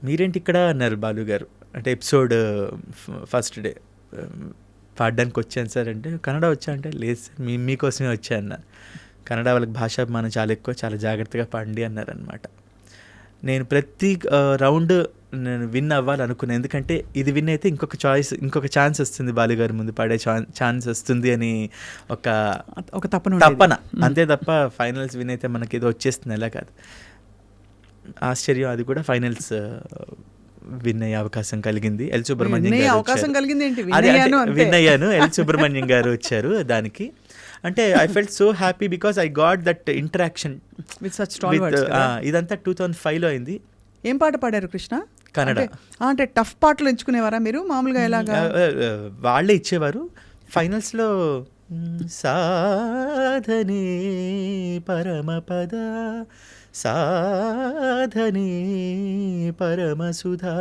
మీరేంటి ఇక్కడ అన్నారు బాలు గారు. అంటే ఎపిసోడ్ ఫస్ట్ డే పాడడానికి వచ్చాను సార్ అంటే, కన్నడ వచ్చా అంటే, లేదు సార్ మీకోసమే వచ్చా అన్న. కన్నడ వాళ్ళకి భాషాభిమానం చాలా ఎక్కువ, చాలా జాగ్రత్తగా పాడండి అన్నారనమాట. నేను ప్రతి రౌండ్ నేను విన్ అవ్వాలనుకున్నాను, ఎందుకంటే ఇది విన్ అయితే ఇంకొక ఛాన్స్ వస్తుంది, బాలుగారి ముందు పాడే ఛాన్స్ వస్తుంది అని ఒక తప్పన. అంతే తప్ప ఫైనల్స్ విన్ అయితే మనకి ఏదో వచ్చేస్తుంది ఎలా కాదు. ఆశ్చర్యం, అది కూడా ఫైనల్స్ విన్ అయ్యే అవకాశం కలిగింది. ఎల్ సుబ్రహ్మణ్యం గారు విన్ అయ్యాను. ఎల్ సుబ్రహ్మణ్యం గారు వచ్చారు దానికి. అంటే I felt so happy because I got that interaction with such stalwarts. ఇదంతా 2005లో అయింది. ఏం పాట పాడారు కృష్ణ? కన్నడ. అంటే టఫ్ పాటలు ఎంచుకునేవారా మీరు మామూలుగా? ఎలాగా? వాళ్ళే ఇచ్చేవారు. ఫైనల్స్లో సాధనే పరమపద సాధనే పరమసుధా,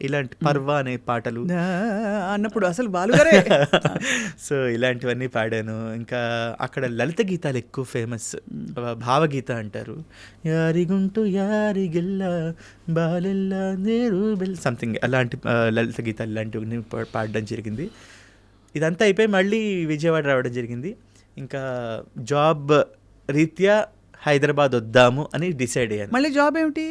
ఇలాంటి పర్వ అనే పాటలు అన్నప్పుడు అసలు బాలుగారే. సో ఇలాంటివన్నీ పాడాను. ఇంకా అక్కడ లలిత గీతాలు ఎక్కువ ఫేమస్, భావగీత అంటారు. యారిగుంటూ యారిగిల్ల బాలెల్ల నేరు బెల్ సంథింగ్, అలాంటి లలిత గీతాలు ఇలాంటివన్నీ పాడడం జరిగింది. ఇదంతా అయిపోయి మళ్ళీ విజయవాడ రావడం జరిగింది. ఇంకా జాబ్ రీత్యా హైదరాబాద్ వద్దాము అని డిసైడ్ అయ్యాను. మళ్ళీ జాబ్ ఏమిటి?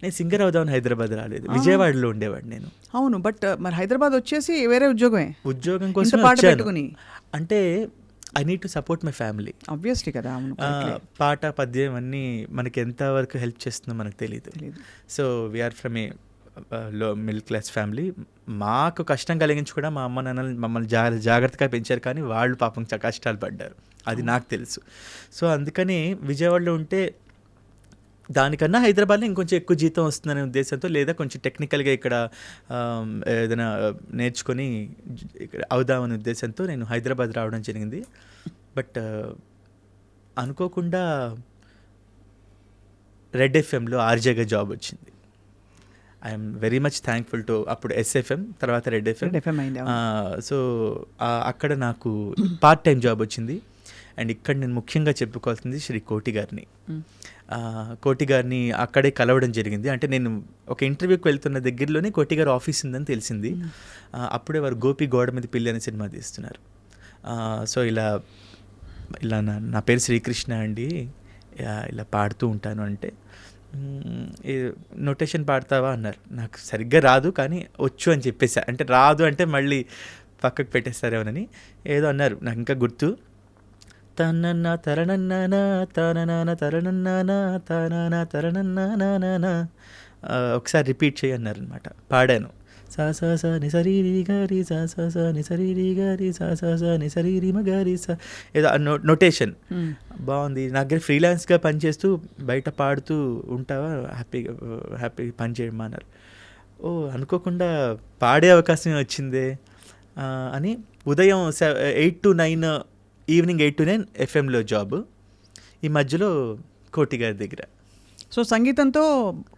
నేను సింగర్ అవుదామని హైదరాబాద్ రాలేదు, విజయవాడలో ఉండేవాడు నేను. అవును, బట్ మరి హైదరాబాద్ వచ్చేసి వేరే ఉద్యోగం కోసం పెట్టుకుని. అంటే I need to support my family. Obviously కదా. పాట పద్యం అన్నీ మనకి ఎంతవరకు హెల్ప్ చేస్తుందో మనకు తెలియదు. సో వీఆర్ ఫ్రమ్ ఏ లో మిడిల్ క్లాస్ ఫ్యామిలీ. మాకు కష్టం కలిగించి కూడా మా అమ్మ నాన్నలు మమ్మల్ని జాగ్రత్తగా పెంచారు, కానీ వాళ్ళు పాపం కష్టాలు పడ్డారు, అది నాకు తెలుసు. సో అందుకని విజయవాడలో ఉంటే దానికన్నా హైదరాబాద్లో ఇంకొంచెం ఎక్కువ జీతం వస్తుందనే ఉద్దేశంతో, లేదా కొంచెం టెక్నికల్గా ఇక్కడ ఏదైనా నేర్చుకొని ఇక్కడ అవుదామనే ఉద్దేశంతో నేను హైదరాబాద్ రావడం జరిగింది. బట్ అనుకోకుండా రెడ్ ఎఫ్ఎంలో ఆర్జేగా జాబ్ వచ్చింది. I'm very much thankful to అప్పుడు ఎస్ఎఫ్ఎం, తర్వాత రెడ్ ఎఫ్ఎం. సో అక్కడ నాకు పార్ట్ టైం జాబ్ వచ్చింది. అండ్ ఇక్కడ నేను ముఖ్యంగా చెప్పుకోవాల్సింది శ్రీ కోటి గారిని. కోటి గారిని అక్కడే కలవడం జరిగింది. అంటే నేను ఒక ఇంటర్వ్యూకి వెళ్తున్న దగ్గరలోనే కోటి గారు ఆఫీస్ ఉందని తెలిసింది. అప్పుడే వారు గోపి గోడ మీద పిల్లి అనే సినిమా తీస్తున్నారు. సో ఇలా నా పేరు శ్రీకృష్ణ అండి, ఇలా పాడుతూ ఉంటాను అంటే, నోటేషన్ పాడతావా అన్నారు. నాకు సరిగ్గా రాదు కానీ వచ్చు అని చెప్పేసా. అంటే రాదు అంటే మళ్ళీ పక్కకు పెట్టేస్తారేమోనని ఏదో అన్నారు, నాకు ఇంకా గుర్తు. తనన్న తరణన్నా తననాన తరణన్నానా తననా తరణన్నానా, ఒకసారి రిపీట్ చేయన్నారు అనమాట. పాడాను. సా సా సా ని సరీరి గారి సా సా సా ని సరీరి గారి సా సా సా ని సరీరి మగారి సా, ఏదో నోటేషన్ బాగుంది. నా దగ్గర ఫ్రీలాన్స్గా పనిచేస్తూ బయట పాడుతూ ఉంటావా, హ్యాపీ పని చేయమన్నారు. ఓ అనుకోకుండా పాడే అవకాశం వచ్చిందే అని ఉదయం 8 to 9, ఈవినింగ్ 8 to 9 ఎఫ్ఎంలో జాబ్. ఈ మధ్యలో కోటి గారి దగ్గర. సో సంగీతంతో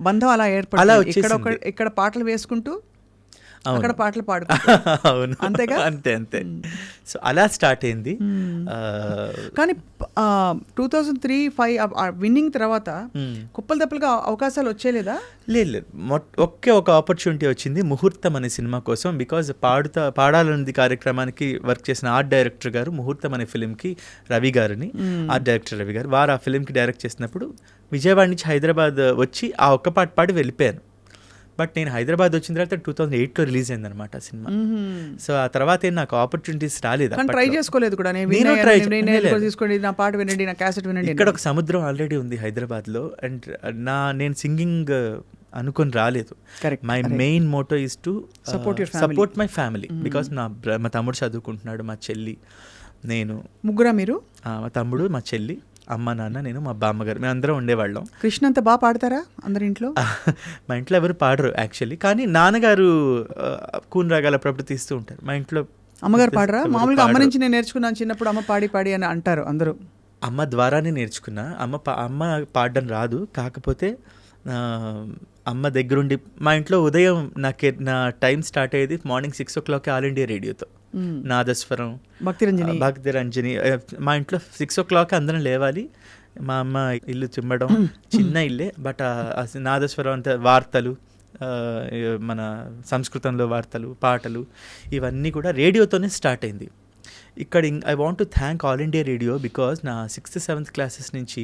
బంధం అలా ఏర్పడింది. ఇక్కడ పాటలు వేసుకుంటూ అక్కడ పాటలు పాడుకుంటూ. అవును, అంతేగా. అంతే. సో అలా స్టార్ట్ అయింది. కానీ 2003-05 విన్నింగ్ తర్వాత కుప్పలు తప్పలుగా అవకాశాలు వచ్చేలేదా? లేదు, ఒక ఆపర్చునిటీ వచ్చింది ముహూర్తం అనే సినిమా కోసం. బికాజ్ పాడాలన్నది కార్యక్రమానికి వర్క్ చేసిన ఆర్ట్ డైరెక్టర్ గారు ముహూర్తం అనే ఫిలింకి రవి గారిని, ఆర్ట్ డైరెక్టర్ రవి గారు, వారు ఆ ఫిలింకి డైరెక్ట్ చేసినప్పుడు విజయవాడ నుంచి హైదరాబాద్ వచ్చి ఆ ఒక్క పాట పాడి వెళ్ళిపోయాను. బట్ నేను హైదరాబాద్ వచ్చిన తర్వాత 2008లో రిలీజ్ అయింది అనమాట ఆ సినిమా. సో ఆ తర్వాత నాకు ఆపర్చునిటీస్ రాలేదు. ట్రై చేసుకోలేదు కూడా. ఇక్కడ ఒక సముద్రం ఆల్రెడీ ఉంది హైదరాబాద్లో. అండ్ నేను సింగింగ్ అనుకొని రాలేదు. My main motto is to support my family. Because మా తమ్ముడు చదువుకుంటున్నాడు, మా చెల్లి, నేను ముగ్గురా మీరు? మా తమ్ముడు, మా చెల్లి, అమ్మ, నాన్న, నేను, మా బామ్మగారు, మేము అందరం ఉండేవాళ్ళం. కృష్ణ అంత బాగా పాడతారా అందరి ఇంట్లో? మా ఇంట్లో ఎవరు పాడరు యాక్చువల్లీ, కానీ నాన్నగారు కూన్ రాగాల అప్పుడప్పుడు తీస్తూ ఉంటారు. మా ఇంట్లో అమ్మగారు పాడరా? మామూలుగా అమ్మ నుంచి నేను నేర్చుకున్నాను చిన్నప్పుడు, అమ్మ పాడి అని అంటారు అందరూ. అమ్మ ద్వారానే నేర్చుకున్నా. అమ్మ పాడడం రాదు, కాకపోతే అమ్మ దగ్గరుండి. మా ఇంట్లో ఉదయం నా టైం స్టార్ట్ అయ్యేది మార్నింగ్ 6 o'clock ఆల్ ఇండియా రేడియోతో, నాదస్వరం, భక్తి రంజని. మా ఇంట్లో 6 o'clock అందరం లేవాలి. మా అమ్మ ఇల్లు చిమ్మడం, చిన్న ఇల్లే బట్ నాదస్వరం అంతా వార్తలు మన సంస్కృతంలో వార్తలు, పాటలు ఇవన్నీ కూడా రేడియోతోనే స్టార్ట్ అయింది. ఇక్కడ I want to thank all India radio because నా 6th 7th క్లాసెస్ నుంచి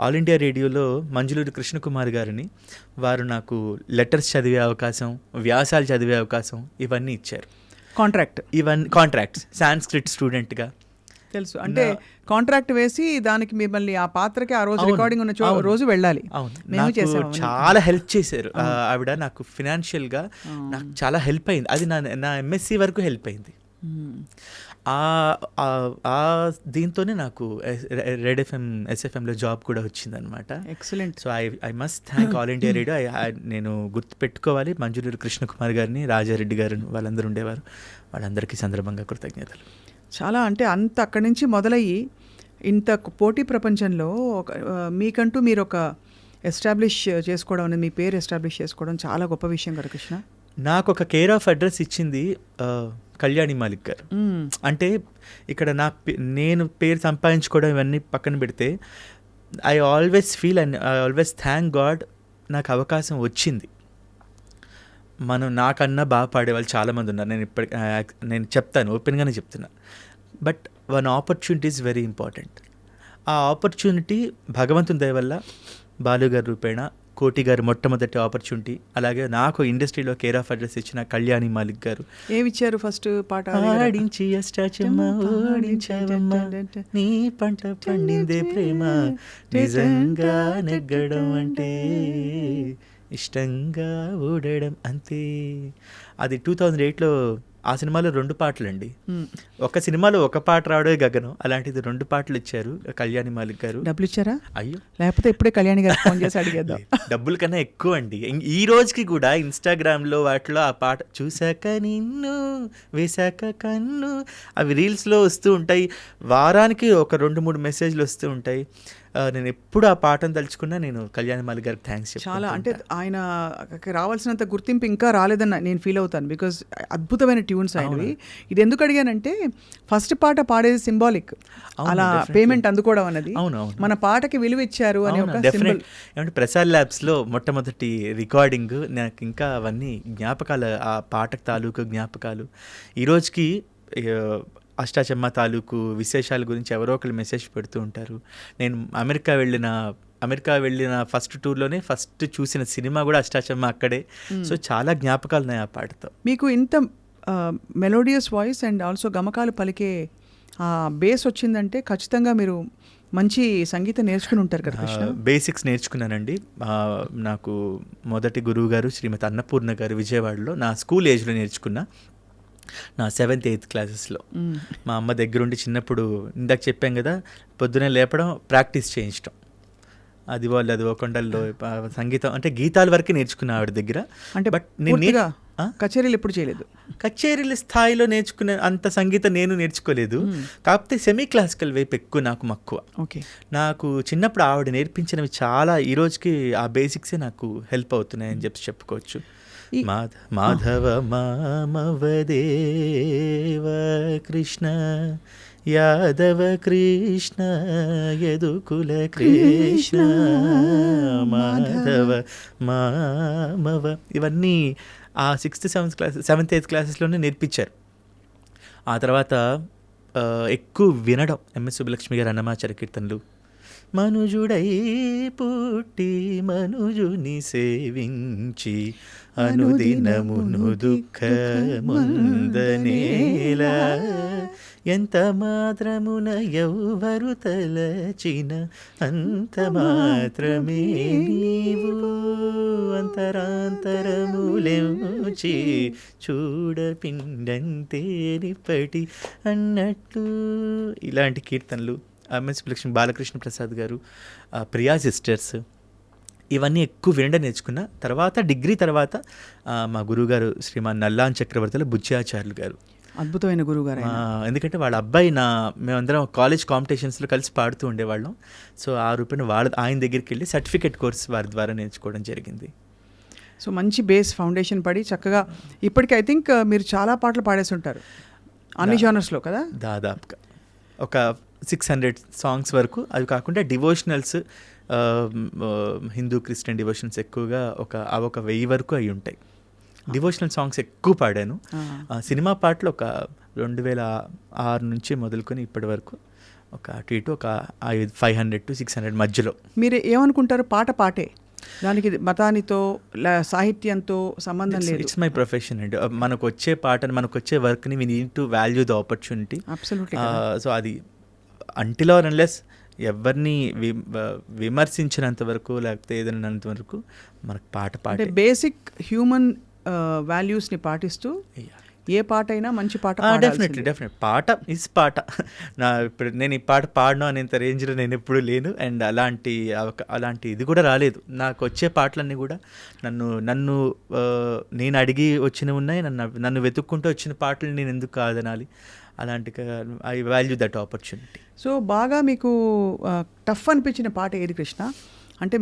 ఆల్ ఇండియా రేడియోలో మంజులూరి కృష్ణకుమార్ గారిని వారు నాకు లెటర్స్ చదివే అవకాశం, వ్యాసాలు చదివే అవకాశం ఇవన్నీ ఇచ్చారు. కాంట్రాక్ట్స్ సాంస్క్రిట్ స్టూడెంట్గా తెలుసు. అంటే కాంట్రాక్ట్ వేసి దానికి మిమ్మల్ని ఆ పాత్రకి ఆ రోజు రికార్డింగ్ ఉన్న రోజు వెళ్ళాలి. అవును, నాకు చాలా హెల్ప్ చేశారు ఆవిడ. నాకు ఫినాన్షియల్గా నాకు చాలా హెల్ప్ అయింది. అది నా ఎంఎస్సి వరకు హెల్ప్ అయింది. దీంతోనే నాకు రెడ్ ఎఫ్ఎం SFMలో జాబ్ కూడా వచ్చిందనమాట. Excellent. So I must thank all India radio. నేను గుర్తు పెట్టుకోవాలి మంజులూరి కృష్ణకుమార్ గారిని, రాజారెడ్డి గారు, వాళ్ళందరూ ఉండేవారు. వాళ్ళందరికీ సందర్భంగా కృతజ్ఞతలు. చాలా అంటే అంత అక్కడి నుంచి మొదలయ్యి ఇంత పోటీ ప్రపంచంలో మీకంటూ మీరు ఒక ఎస్టాబ్లిష్ చేసుకోవడం అనేది, మీ పేరు ఎస్టాబ్లిష్ చేసుకోవడం చాలా గొప్ప విషయం కదా కృష్ణ. నాకు ఒక కేర్ ఆఫ్ అడ్రస్ ఇచ్చింది కళ్యాణి మాలిక్ గారు. అంటే ఇక్కడ నేను పేరు సంపాదించుకోవడం ఇవన్నీ పక్కన పెడితే I always feel and I always thank God నాకు అవకాశం వచ్చింది. నాకన్నా బాగా పాడేవాళ్ళు చాలామంది ఉన్నారు. నేను చెప్తాను, ఓపెన్గానే చెప్తున్నా. But one opportunity is very important. ఆ ఆపర్చునిటీ భగవంతుని దయ వల్ల బాలు గారి రూపేణ, కోటి గారు మొట్టమొదటి ఆపర్చునిటీ, అలాగే నాకు ఇండస్ట్రీలో కేర్ ఆఫ్ అడ్రస్ ఇచ్చిన కళ్యాణి మాలిక్ గారు. ఏమిచ్చారు ఫస్ట్ పాట? ఆడించి నీ పంట పండిందే ప్రేమ, నిజంగా నెగ్గడం అంటే ఇష్టంగా ఓడడం అంతే. అది 2008లో. ఆ సినిమాలో 2 పాటలండి. ఒక సినిమాలో ఒక పాట రావడే గగనం, అలాంటిది 2 పాటలు ఇచ్చారు కళ్యాణి మాలిక్ గారు. డబ్బులు ఇచ్చారా? అయ్యో, లేకపోతే ఇప్పుడే కళ్యాణి గారు ఫోన్ చేసి అడిగేద్దాం. డబ్బుల కన్నా ఎక్కువ అండి. ఈ రోజుకి కూడా ఇన్స్టాగ్రామ్లో వాటిలో ఆ పాట చూశాక నిన్ను వేశాక కన్ను అవి రీల్స్లో వస్తూ ఉంటాయి. వారానికి ఒక 2-3 మెసేజ్లు వస్తూ ఉంటాయి. నేను ఎప్పుడు ఆ పాటను తలుచుకున్నా నేను కళ్యాణి మాలిక్ గారికి థ్యాంక్స్ చెప్తాను. చాలా అంటే ఆయన రావాల్సినంత గుర్తింపు ఇంకా రాలేదని నేను ఫీల్ అవుతాను. బికాజ్ అద్భుతమైన ట్యూన్స్ ఆయనవి. ఇది ఎందుకు అడిగానంటే ఫస్ట్ పాట పాడేది సింబాలిక్, అలా పేమెంట్ అందుకోవడం అన్నది. మన పాటకి విలువ ఇచ్చారు అని ఒక సింబల్. ఏమంటే ప్రసాద్ ల్యాబ్స్లో మొట్టమొదటి రికార్డింగ్ నాకు ఇంకా అవన్నీ జ్ఞాపకాలు, ఆ పాటకు తాలూకు జ్ఞాపకాలు. ఈరోజుకి అష్టాచెమ్మ తాలూకు విశేషాల గురించి ఎవరో ఒకరు మెసేజ్ పెడుతూ ఉంటారు. నేను అమెరికా వెళ్ళిన ఫస్ట్ టూర్లోనే ఫస్ట్ చూసిన సినిమా కూడా అష్టాచెమ్మ అక్కడే. సో చాలా జ్ఞాపకాలు ఉన్నాయి ఆ పాటతో. మీకు ఇంత మెలోడియస్ వాయిస్ అండ్ ఆల్సో గమకాలు పలికే బేస్ వచ్చిందంటే ఖచ్చితంగా మీరు మంచి సంగీతం నేర్చుకుని ఉంటారు కదా కృష్ణ. బేసిక్స్ నేర్చుకున్నానండి. నాకు మొదటి గురువు గారు శ్రీమతి అన్నపూర్ణ గారు విజయవాడలో నా స్కూల్ ఏజ్లో నేర్చుకున్నా. నా 7th 8th క్లాసెస్లో మా అమ్మ దగ్గరుండి చిన్నప్పుడు ఇందాక చెప్పాం కదా, పొద్దునే లేపడం, ప్రాక్టీస్ చేయించడం, అది కొండల్లో సంగీతం అంటే గీతాల వరకే నేర్చుకున్నా ఆవిడ దగ్గర. అంటే బట్ నేను కచేరీలు ఎప్పుడు చేయలేదు. కచేరీల స్థాయిలో నేర్చుకునే అంత సంగీతం నేను నేర్చుకోలేదు. కాకపోతే సెమీ క్లాసికల్ వైపు ఎక్కువ నాకు మక్కువ. ఓకే. నాకు చిన్నప్పుడు ఆవిడ నేర్పించినవి చాలా ఈ రోజుకి ఆ బేసిక్సే నాకు హెల్ప్ అవుతున్నాయని చెప్పుకోవచ్చు. మాధవ మామవదేవ కృష్ణ యాదవ కృష్ణ యదుకుల కృష్ణ మాధవ మామవ ఇవన్నీ ఆ 6th 7th 8th క్లాసెస్లోనే నేర్పించారు. ఆ తర్వాత ఎక్కువ వినడం MS సుబ్బలక్ష్మి గారు అన్నమాచార్య కీర్తనలు. మనుజుడై పుట్టి మనుజుని సేవించి అనుదినమును దుఃఖముందనేలా ఎంత మాత్రమున ఎవ్వరు తలచిన అంత మాత్రమే నీవు అంతరాంతరములెంచి చూడపిండంతేనిప్పటి అన్నట్లు. ఇలాంటి కీర్తనలు MS సుబ్బలక్ష్మి, బాలకృష్ణ ప్రసాద్ గారు, ప్రియా సిస్టర్స్, ఇవన్నీ ఎక్కువ వినడం నేర్చుకున్న. తర్వాత డిగ్రీ తర్వాత మా గురువుగారు శ్రీమాన్ నల్లాన్ చక్రవర్తుల బుచ్చాచార్యులు గారు, అద్భుతమైన గురువుగారు. ఎందుకంటే వాళ్ళ అబ్బాయి మేమందరం కాలేజ్ కాంపిటీషన్స్లో కలిసి పాడుతూ ఉండేవాళ్ళం. సో ఆ రూపాయన ఆయన దగ్గరికి వెళ్ళి సర్టిఫికేట్ కోర్స్ వారి ద్వారా నేర్చుకోవడం జరిగింది. సో మంచి బేస్ ఫౌండేషన్ పడి చక్కగా ఇప్పటికీ ఐ థింక్ మీరు చాలా పాటలు పాడేసి ఉంటారు అన్ని జానర్స్లో కదా. దాదాపుగా ఒక 600 సాంగ్స్ వరకు. అవి కాకుండా డివోషనల్స్, హిందూ క్రిస్టియన్ డివోషన్స్ ఎక్కువగా ఒక 1000 వరకు అయి ఉంటాయి. డివోషనల్ సాంగ్స్ ఎక్కువ పాడాను. సినిమా పాటలు ఒక 2006 నుంచి మొదలుకొని ఇప్పటి వరకు ఒక అటు ఇటు ఒక 500 to 600 మధ్యలో. మీరు ఏమనుకుంటారు? పాట పాటే, దానికి మతానితో సాహిత్యంతో సంబంధం లేదు. ఇట్స్ మై ప్రొఫెషన్ అండి. మనకు వచ్చే పాటని, మనకు వచ్చే వర్క్ని we need to value the opportunity. So అది అంటిల్ ఆర్ అన్లెస్ ఎవరిని విమర్శించినంత వరకు లేకపోతే ఏదైనంత వరకు మనకు పాట బేసిక్ హ్యూమన్ వాల్యూస్ని పాటిస్తూ ఏ పాట అయినా మంచి పాట. డెఫినెట్లీ పాట ఇస్ పాట. ఇప్పుడు నేను ఈ పాట పాడను అనేంత రేంజ్లో నేను ఎప్పుడు లేను. అండ్ అలాంటి ఇది కూడా రాలేదు. నాకు వచ్చే పాటలన్నీ కూడా నన్ను నేను అడిగి వచ్చినవి ఉన్నాయి. నన్ను వెతుక్కుంటూ వచ్చిన పాటలు నేను ఎందుకు కాదనాలి? అలాంటి I value that opportunity. So బాగా మీకు టఫ్ అనిపించిన పాట ఏది కృష్ణ? అంటే